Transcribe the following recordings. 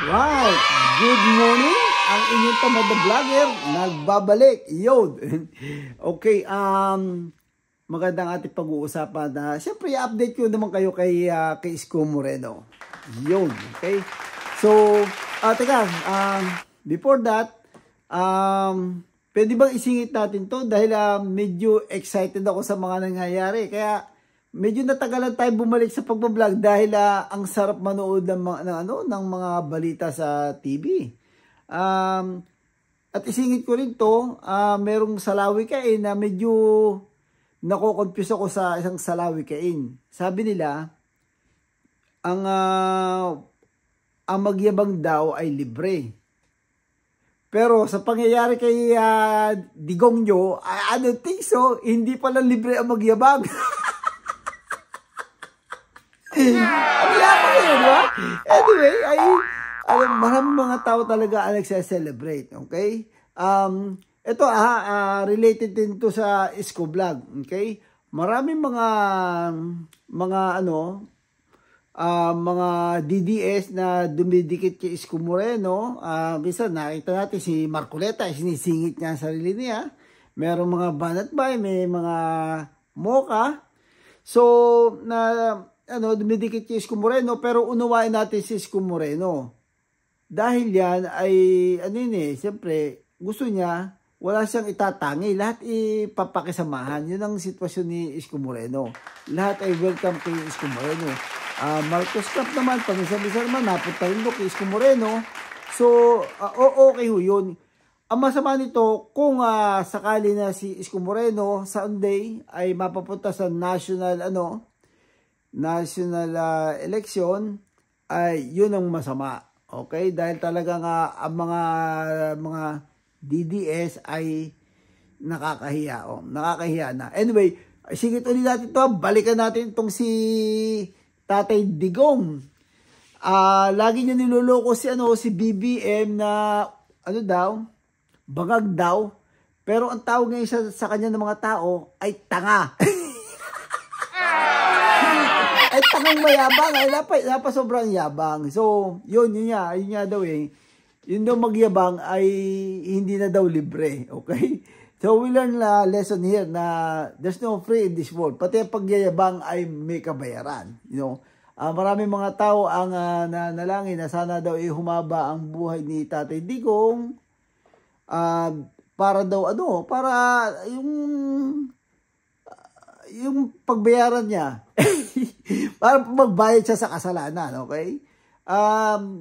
Right. Good morning. Ang inyong tamad na vlogger, nagbabalik. Yun. Okay, magandang ating pag-uusapan na, siyempre, i-update ko naman kayo kay Isko Moreno. Yun. Okay. So, teka, before that, pwede bang isingit natin to dahil medyo excited ako sa mga nangyayari. Kaya, medyo natagalan tayo bumalik sa pagbablog dahil ang sarap manood ng mga balita sa TV. At isingit ko rin to, merong salawikain na medyo nako-confuse ako sa isang salawikain. Sabi nila, ang magyabang daw ay libre. Pero sa pangyayari kay Digong nyo, I don't think so, hindi pala libre ang magyabang. Anyway, maraming mga tao talaga ang nagse-celebrate, okay? Ito related din to sa Isko Vlog, okay? Maraming mga DDS na dumidikit kay Isko Moreno. Bisa nakita natin si Marcoleta, sinisingit niya ang sarili niya. Merong mga banatbay, may mga moka. So, dumidikit kay Isko Moreno, pero unawain natin si Isko Moreno. Dahil yan ay, siyempre, gusto niya, wala siyang itatangi. Lahat ipapakisamahan. Yun ang sitwasyon ni Isko Moreno. Lahat ay welcome kay Isko Moreno. Marcos Cup naman, pag-isa-bisa naman, napunta rin kay Isko Moreno. So, okay ho yun. Ang masama nito, kung sakali na si Isko Moreno, Sunday, ay mapapunta sa national election, ay yun ang masama. Okay? Dahil talaga ang mga DDS ay nakakahiya. Nakakahiya na. Anyway, sigit ulit natin ito. Balikan natin itong si Tatay Digong. Lagi niya niloloko si BBM na bangag daw. Pero ang tawag ngayon sa kanya ng mga tao ay tanga. Ay tangang mayabang, ay napa sobrang yabang. So, yun niya daw eh. Yun daw magyabang ay hindi na daw libre, okay? So, we learn lesson here na there's no free in this world. Pati pagyayabang ay may kabayaran, you know. Maraming mga tao ang nanalangin na sana daw humaba ang buhay ni Tatay Digong. Para daw para yung pagbayaran niya. Para magbayad siya sa kasalanan, okay?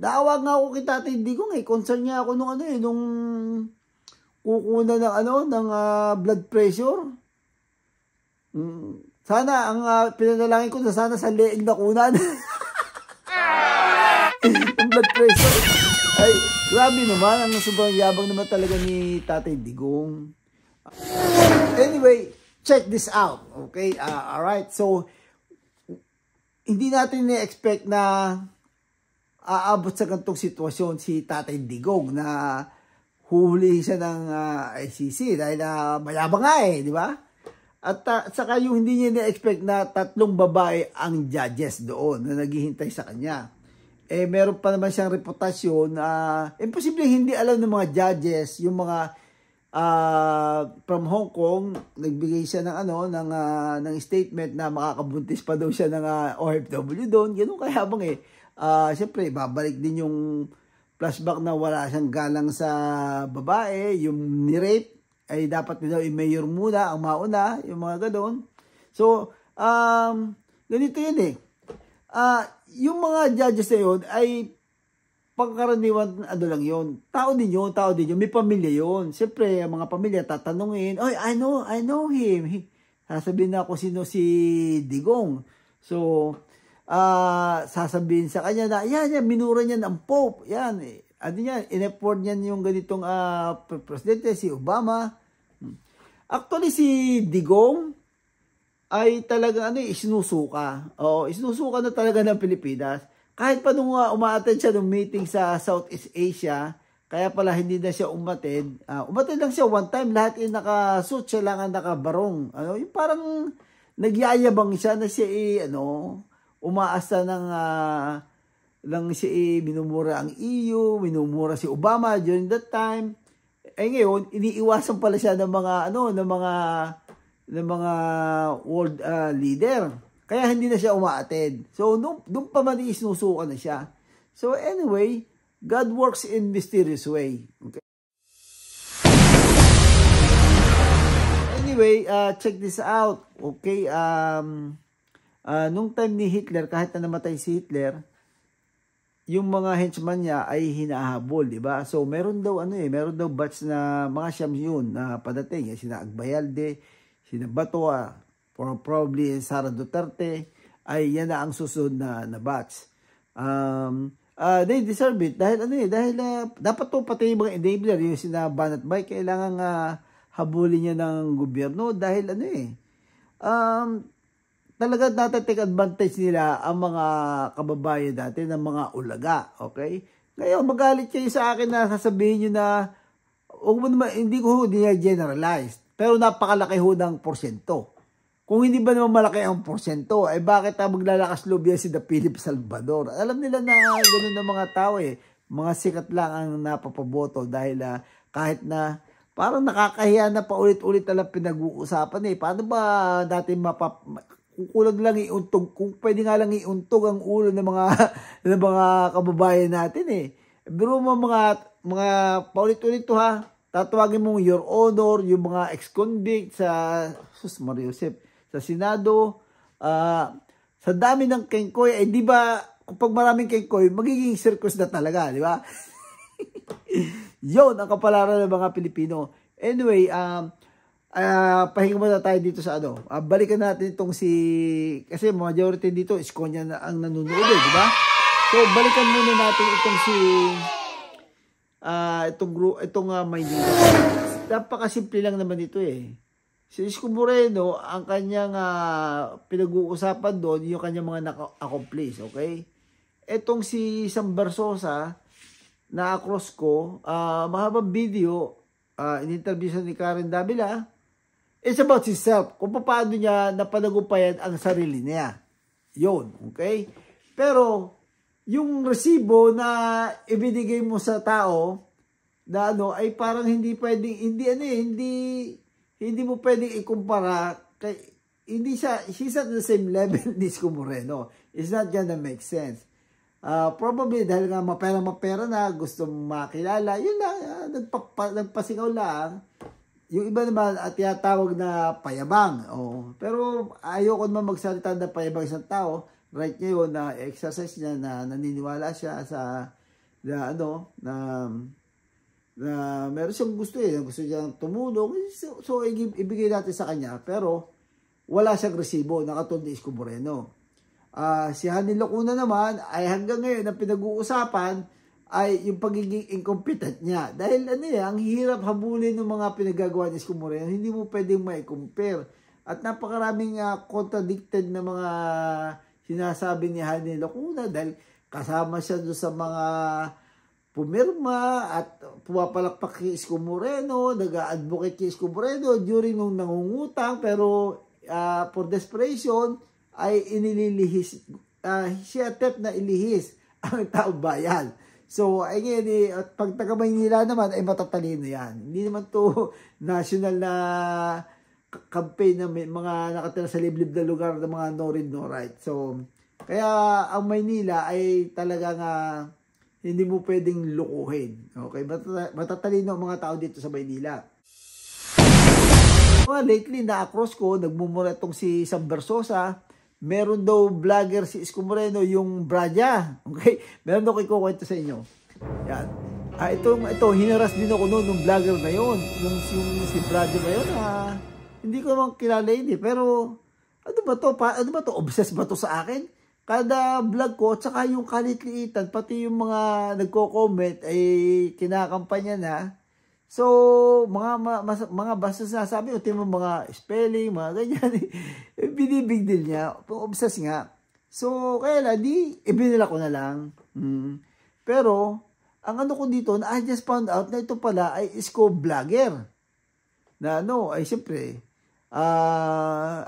Naawa nga ako kay Tatay Digong concern niya ako nung kukuna ng blood pressure. Sana ang pinanalangin ko sana sa leeg na kunan. Yung blood pressure. Ay, grabe naman, ang sobrang yabang naman talaga ni Tatay Digong. Anyway, check this out, okay? Alright, so hindi natin na-expect na aabot sa ganitong sitwasyon si Tatay Digong na huhuli siya ng ICC dahil mayabang nga di ba? At saka yung hindi niya na-expect na 3 babae ang judges doon na naghihintay sa kanya. Meron pa naman siyang reputasyon na imposible hindi alam ng mga judges, yung mga from Hong Kong, nagbigay siya ng statement na makakabuntis pa daw siya ng OFW doon. Ganun kayabang siyempre, babalik din yung flashback na wala siyang galang sa babae, yung ni-rape, ay dapat daw i-mayor muna, ang mauna, yung mga gano'n. So, ganito yun yung mga judges na yun ay pagkaraniwan, lang yun. Tao din yun. May pamilya yun. Siyempre, ang mga pamilya tatanungin, "Oy, I know him." Sasabihin na ako sino si Digong. So, sasabihin sa kanya na, yan, minura niya ng Pope. Yan, in-effort niyan yung ganitong presidente, si Obama. Actually, si Digong ay talaga isinusuka. Isinusuka na talaga ng Pilipinas. Kahit pa nung uma-attend siya ng meeting sa Southeast Asia, kaya pala hindi na siya umattend. Umattend lang siya one time, lahat naka-suit, siya lang ang nakabarong. Yung parang nagyayabang siya na siya umaasa ng lang siya minumura ang EU, minumura si Obama during that time. Ngayon, iniiwasan pala siya ng mga world leader. Kaya hindi na siya umaattend. So doon pa man isinusukan na siya. So anyway, God works in mysterious way. Okay. Anyway, check this out. Okay, nung time ni Hitler, kahit na namatay si Hitler, yung mga henchmen niya ay hinahabol, di ba? So meron daw batch na mga siyam yun na padating, sina Agbayalde, sina Batua, probably Sara Duterte, ay yan na ang susunod na batch. They deserve it dahil dapat to pati yung mga enabler, yung sina Banat Bay, kailangan habulin niya ng gobyerno dahil talaga natatake advantage nila ang mga kababayan dati ng mga ulaga, okay? Ngayon, magalit kayo sa akin na sasabihin nyo na, hindi ko generalize, pero napakalaki ho ng porsyento. Kung hindi ba naman malaki ang porsyento, ay bakit maglalakas loob yan si Philip Salvador? Alam nila na gano'n ng mga tao mga sikat lang ang napapaboto dahil kahit na parang nakakahiya na paulit-ulit na lang pinag-uusapan Paano ba natin kukulag lang iuntog, kung pwede nga lang iuntog ang ulo ng mga kababayan natin Pero mga paulit-ulit to tatawagin mong your honor, yung mga ex-convict sa Mariusep, sa Senado, sa dami ng kengkoy, di ba, kapag maraming kengkoy, magiging circus na talaga, di ba? Yun ang kapalaran ng mga Pilipino. Anyway, pahinga muna tayo dito sa balikan natin itong kasi majority dito is Konya na ang nanonood di ba? So balikan muna natin itong itong Maynila. Napakasimple lang naman ito Si Isko Moreno, ang kanyang pinag-uusapan doon, yung kanyang mga naka-accomplish, okay? Itong si Sam Bersosa na across ko, mahabang video, in-interview siya ni Karen Davila. It's about himself. Kung paano niya napanagumpayan ang sarili niya. Yun. Okay? Pero, yung resibo na ibinigay mo sa tao, na ay parang hindi pwedeng, hindi mo pwedeng ikumpara, she's at the same level ni Isko Moreno. It's not gonna make sense. Probably dahil nga mapera na, gusto makilala, yun lang, nagpasigaw lang. Yung iba naman at tawag na payabang. Pero ayoko naman magsalita na payabang isang tao. Right ngayon na exercise niya na naniniwala siya sa na meron siyang gusto gusto niyang tumulong. So ibigay natin sa kanya. Pero wala siyang resibo na katulad ni Isko Moreno. Si Hanny Lacuna naman ay hanggang ngayon ang pinag-uusapan ay yung pagiging incompetent niya. Dahil ang hirap habulin ng mga pinagagawa ni Isko Moreno, hindi mo pwedeng mai-compare. At napakaraming contradicted na mga sinasabi ni Hanny Lacuna dahil kasama siya doon sa mga pumirma at pumapalakpak kay Isko Moreno, nag-advocate kay Isko Moreno during nung nangungutang, pero for desperation ay inililihis, siya attempt na ilihis ang taong bayan. So, ay ngayon, at pag taga-Maynila naman, ay matatalino yan. Hindi naman to national na campaign na may mga nakatira sa liblib na lugar ng mga no read, no write. So, kaya ang Maynila ay talagang hindi mo pwedeng lukuhin. Okay? Matatalino ang mga tao dito sa Maynila. Lately, na-across ko, nagmumura itong si Sam Bersosa. Meron daw vlogger si Isko Moreno, yung Braja. Okay? Meron daw ikukwento sa inyo. Yan. Ito, hinaras din ako noon ng vlogger na yun. Yung si Braja na yun, hindi ko naman kilala yun Pero, ano ba to? Obsessed ba to sa akin? Kada vlog ko, tsaka yung kalit-liitan, pati yung mga nagko-comment, ay kinakampanya na. So, mga basta sinasabi, o mo mga spelling, mga ganyan, binibig deal niya, obsessed nga. So, kaya ibinila ko na lang. Pero, ang ko dito, I just found out na ito pala ay Isko vlogger. Na ay siyempre,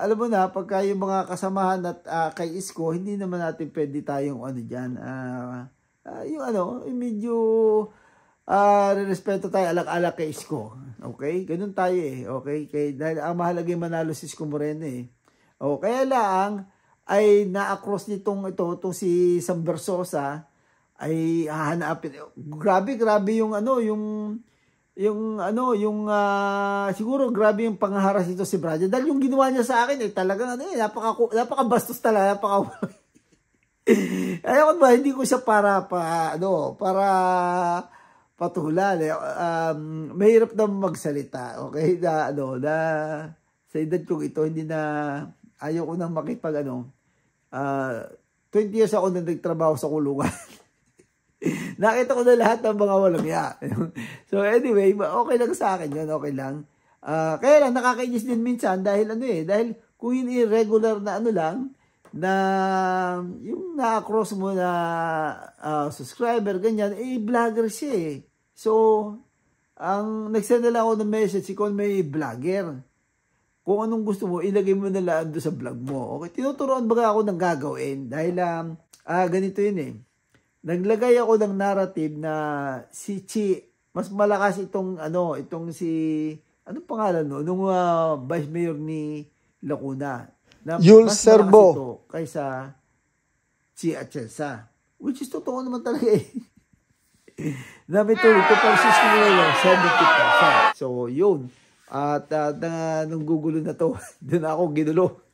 alam mo na, pagka yung mga kasamahan at kay Isko, hindi naman natin pwede tayong dyan, yung ano, yung medyo respeto tayo, alak-alak kay Isko. Okay? Ganun tayo eh. Okay? Dahil ang mahalaga yung manalo si Isko Moreno eh. O, kaya lang, ay na-across nitong si Sam Versosa, ay hahanapin. Grabe yung ano, siguro grabe yung pangharas nito si Brad. Dahil yung ginawa niya sa akin, talagang napaka-bastos talaga, ayoko ba, hindi ko siya para patulan. Mahirap na magsalita. Okay? Sa edad kong ito, hindi na, ayoko nang makipag 20 years ako na nagtrabaho sa kulungan. Nakita ko na lahat ng mga walang ya. So anyway, okay lang sa akin yun, okay lang. Kaya lang, nakakainis din minsan dahil dahil kung yun irregular na na yung na-cross mo na subscriber, ganyan, vlogger siya eh. So, ang nagsend na lang ako ng message, kung may vlogger, kung anong gusto mo, ilagay mo na lang doon sa vlog mo. Okay, tinuturoan ba ako ng gagawin? Dahil, ganito yun eh. Naglagay ako ng narrative na si Chi, mas malakas itong anong pangalan no? Nung vice mayor ni Lacuna. Na Yul mas Serbo. malakas ito kaysa Chi Atienza. Which is totoo naman talaga eh. Namin ito persist nila 70%. So, yun. At nung gugulo na to, doon ako ginulo.